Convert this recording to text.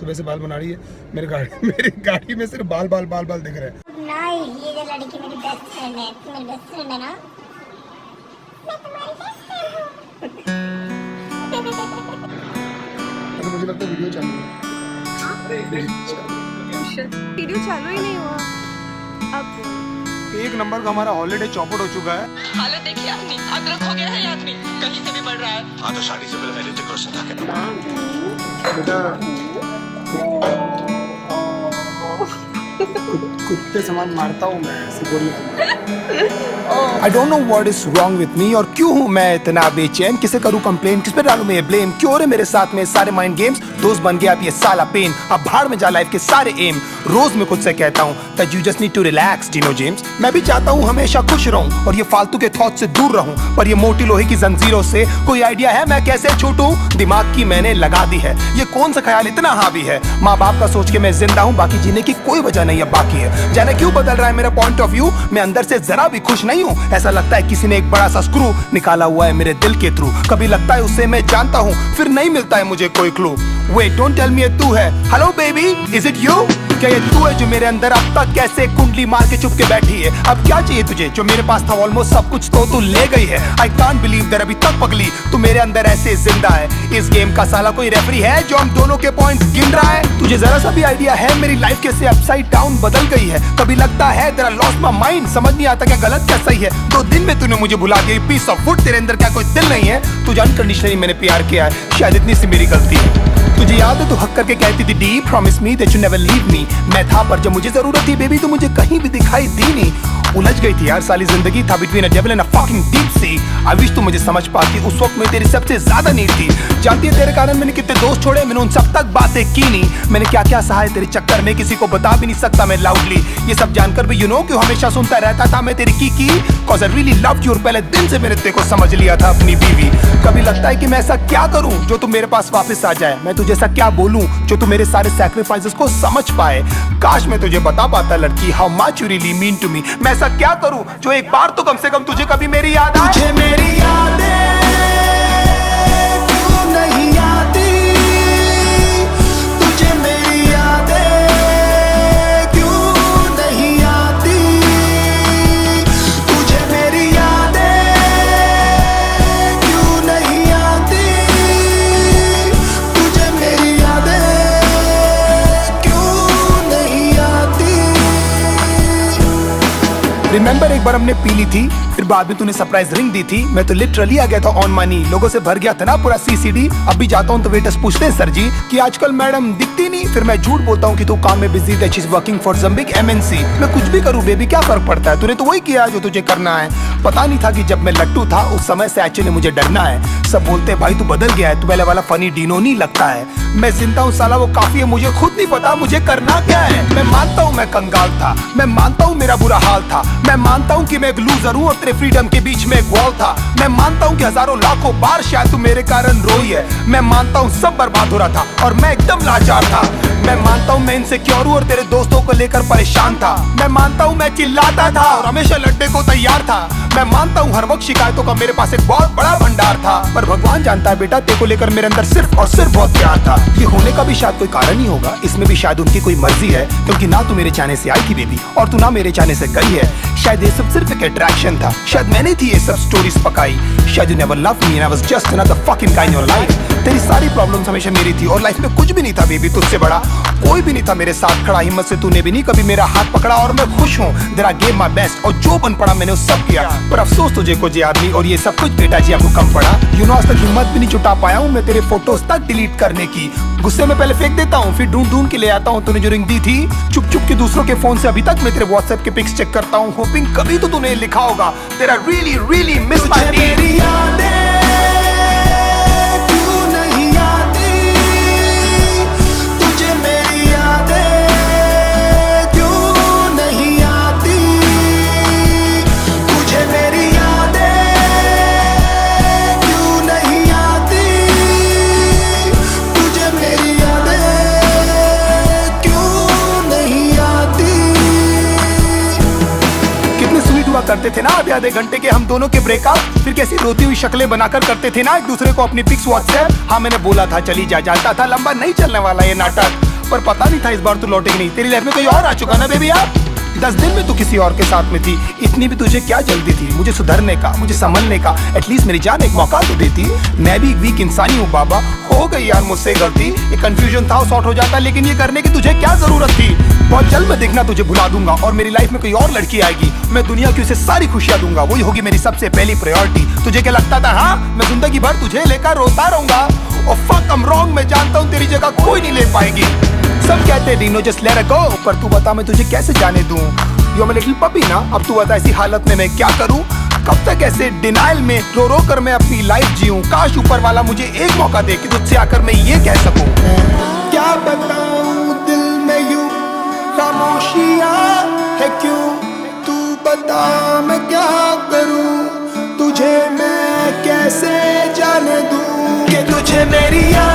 सुबह से बाल बना रही है। मेरी गाड़ी में सिर्फ बाल बाल बाल बाल दिख रहे हैं। नहीं, ये जो लड़की मेरी बेस्ट फ्रेंड है, तू मेरी बेस्ट फ्रेंड है ना? मैं तुम्हारी बेस्ट फ्रेंड हूँ। तो मुझे लगता है वीडियो चालू है। वीडियो चालू ही नहीं हुआ। अब एक नंबर का हमारा हॉलीडे चौपट हो चुका है। हालत देखिए आदमी, अदरक हो गया है ये आदमी, कहीं से भी बढ़ रहा है। हाँ तो शादी से पहले ऋतिक रोशन था क्या? बेटा कुत्ते समान मारता हूँ मैं, ऐसे बोलिए। I don't know what is wrong with me और क्यों हूँ मैं इतना बेचैन, किसे करूँ कंप्लेन, किस पे डालूं मैं ब्लेम, क्यों हो रहे मेरे साथ में सारे माइंड गेम्स, दोस्त बन गया अब ये साला पेन, अब भाड़ में जा लाइफ के सारे एम। रोज मैं खुद से कहता हूँ that you just need to relax, Dino James. मैं भी चाहता हूँ हमेशा खुश रहूं और ये फालतू के थॉट से दूर रहूं, पर ये मोटी लोहे की जंजीरों से कोई आइडिया है मैं कैसे छूटूं? दिमाग की मैंने लगा दी है, ये कौन सा ख्याल इतना हावी है? माँ बाप का सोच के मैं जिंदा हूँ, बाकी जीने की कोई वजह नहीं है बाकी है। जाने क्यों बदल रहा है मेरा पॉइंट ऑफ व्यू, मैं अंदर से जरा भी खुश नहीं हूँ। ऐसा लगता है किसी ने एक बड़ा सा स्क्रू निकाला हुआ है मेरे दिल के थ्रू। कभी लगता है उसे मैं जानता हूँ, फिर नहीं मिलता है मुझे कोई clue. Wait don't tell me ये तू है, hello baby is it you? क्या ये तू है जो मेरे अंदर अब तक कैसे कुंडली मार के चुप के बैठी है? अब क्या चाहिए तुझे? जो मेरे पास था ऑलमोस्ट सब कुछ तो तू ले गई है। आई कांट बिलीव दैट अभी तक पगली तू मेरे अंदर ऐसे जिंदा है। इस गेम का साला कोई रेफरी है जो हम दोनों के पॉइंट्स गिन रहा है? तुझे जरा सा भी आइडिया है मेरी लाइफ कैसे अपसाइड डाउन बदल गई है? कभी लगता है तेरा लॉस्ट माय माइंड, समझ नहीं आता क्या गलत क्या सही है। 2 दिन में तूने मुझे भुला दिया, पीस ऑफ वुड, तेरे अंदर क्या कोई दिल नहीं है? तुझे अनकंडीशनली मैंने प्यार किया है, शायद इतनी सी मेरी गलती है। तुझे याद है तू हक करके कहती थी D promise me that you never leave me. मैं था पर जब मुझे जरूरत थी बेबी तो मुझे कहीं भी दिखाई दी नहीं। उलझ गई थी यार साली जिंदगी, था between a devil and a fucking deep sea. I wish तू मुझे समझ पाती, उस वक्त में तेरी सबसे ज्यादा नीड थी। जानती है तेरे कारण मैंने कितने दोस्त छोड़े, मैंने उन सब तक बातें की नहीं। मैंने क्या क्या सहा है तेरे चक्कर में, किसी को बता भी नहीं सकता मैं लाउडली। ये सब जानकर भी यू नो क्यों हमेशा सुनता रहता था मैं तेरी की cause I really loved you, और पहले दिन से मैंने तेरे को समझ लिया था अपनी बीवी। कभी लगता है कि मैं ऐसा क्या करूं जो तू मेरे पास वापस आ जाए, मैं तुझे ऐसा क्या बोलूं जो तू मेरे सारे सैक्रिफाइसेस को समझ पाए। काश मैं तुझे बता पाता लड़की how much you really mean to me. मैं ऐसा क्या करूं जो एक बार तो कम से कम तुझे कभी मेरी याद आए। तुझे मेरी यादें क्यों नहीं आती, तुझे मेरी यादें क्यों नहीं आती, तुझे मेरी यादें क्यों नहीं आती, तुझे मेरी यादें क्यों नहीं आती। रिमेंबर एक बार हमने पी ली थी, फिर बाद में तूने सरप्राइज रिंग दी थी। मैं तो लिटरली आ गया था ऑन मनी, लोगों से भर गया था ना पूरा सीसीडी। अब भी जाता हूँ तो वेटर्स पूछते हैं सर जी कि आजकल मैडम दिखती नहीं, फिर मैं झूठ बोलता हूँ कि तू काम में busy that she is working for some big MNC. मैं कुछ भी करूँ बेबी क्या फर्क पड़ता है, तूने तो वही किया जो तुझे करना है। पता नहीं था कि जब मैं लट्टू था उस समय से एक्चुअली मुझे डरना है। सब बोलते हैं भाई तू बदल गया है, तू पहले वाला फनी डीनो नहीं लगता है। मैं जिंदा हूँ साला वो काफी है, मुझे खुद नहीं पता मुझे करना क्या है। मैं मानता हूँ मैं कंगाल था, मैं मानता हूँ मेरा बुरा हाल था, मैं मानता हूँ कि मैं एक लूजर हूँ और तेरे फ्रीडम के बीच में एक वॉल था। मैं मानता हूँ कि हजारों लाखों बार शायद तू मेरे कारण रोई है। मैं मानता हूँ सब बर्बाद हो रहा था और मैं एकदम लाचार था। मैं मानता हूँ मैं इनसिक्योर हूँ और तेरे दोस्तों को लेकर परेशान था। मैं मानता हूँ मैं चिल्लाता था और हमेशा लड़ने को तैयार था। मैं मानता हूँ हर वक्त शिकायतों का मेरे पास एक बहुत बड़ा भंडार था, पर भगवान जानता है बेटा तेरे को लेकर मेरे अंदर सिर्फ और सिर्फ बहुत प्यार था। ये होने का भी शायद कोई कारण ही होगा, इसमें भी शायद उनकी कोई मर्जी है, क्योंकि ना तू मेरे चाहने से आई थी बेबी और तू ना मेरे चाहने से गई है। शायद ये सब सिर्फ एक अट्रैक्शन था, शायद मैंने थी ये सब स्टोरीज पकाई। शायद you never loved me and I was just another fucking guy in your life. तेरी सारी प्रॉब्लम्स हमेशा मेरी थी और लाइफ में कुछ भी नहीं था बेबी तुझसे बड़ा। कोई भी नहीं था मेरे साथ खड़ा, हिम्मत से तूने भी नहीं कभी मेरा हाथ पकड़ा और मैं खुश हूँ that I gave my best, और जो बन पड़ा मैंने उस सब किया। पर अफसोस तुझे कुछ याद नहीं और ये सब कुछ बेटा जी आपको कम पड़ा। यू नो आज तक हिम्मत भी नहीं जुटा पाया हूँ मैं तेरे फोटोज तक डिलीट करने की। गुस्से में पहले फेंक देता हूँ फिर ढूंढ ढूंढ के ले आता हूँ। तूने जो रिंग दी थी चुप चुप के दूसरों के फोन से अभी तक मैं तेरे व्हाट्सएप के पिक्स चेक करता हूँ, होपिंग कभी तो तूने लिखा होगा तेरा रियली रियली मिस माय मेरी यादें क्यों नहीं आती, तुझे मेरी यादें क्यों नहीं आती, तुझे मेरी यादें क्यों नहीं आती, तुझे मेरी यादें क्यों नहीं आती। कितने स्वीट हुआ करते थे ना आधे घंटे के हम दोनों के ब्रेकअप, फिर कैसी रोती हुई शक्लें बनाकर करते थे ना एक दूसरे को अपनी पिक्स व्हाट्सएप। हाँ मैंने बोला था चली जा, जाता था लंबा नहीं चलने वाला ये नाटक। पर पता नहीं था इस बार तू लौटेगी नहीं। तेरी लाइफ में कोई और आ चुका ना बेबी यार। 10 दिन में तू किसी और के साथ में थी, इतनी भी तुझे क्या जल्दी थी मुझे सुधरने का, मुझे संभलने का। एटलीस्ट मेरी जान एक मौका तो देती। मैं भी एक वीक इंसानी हूँ बाबा, हो गई यार मुझसे गलती। ये कंफ्यूजन था वो सॉर्ट हो जाता, लेकिन ये करने की तुझे क्या जरूरत थी। बहुत जल्द मैं देखना तुझे भुला दूंगा और मेरी लाइफ में कोई और लड़की आएगी, मैं दुनिया की उसे सारी खुशियां दूंगा, वही होगी मेरी सबसे पहली प्रायोरिटी। तुझे क्या लगता था हाँ मैं जिंदगी भर तुझे लेकर रोता रहूंगा? और फक आई एम रॉन्ग, मैं जानता हूँ तेरी जगह कोई नहीं ले पाएगी। सब कहते Dino just let it go, पर तू बता मैं तुझे कैसे जाने दूं। यू आर लिटिल पपी ना, अब तू बता ऐसी हालत में मैं क्या करूं? कब तक ऐसे डिनाइल में रो रो कर मैं अपनी लाइफ जीऊं? काश ऊपर वाला मुझे एक मौका दे कि तुझसे आकर मैं ये कह सकूं। क्या बताऊं दिल में यूं खामोशियां है क्यों? तू बता मैं क्या करूं, तुझे मैं कैसे जाने दूं कि तुझे मेरी याद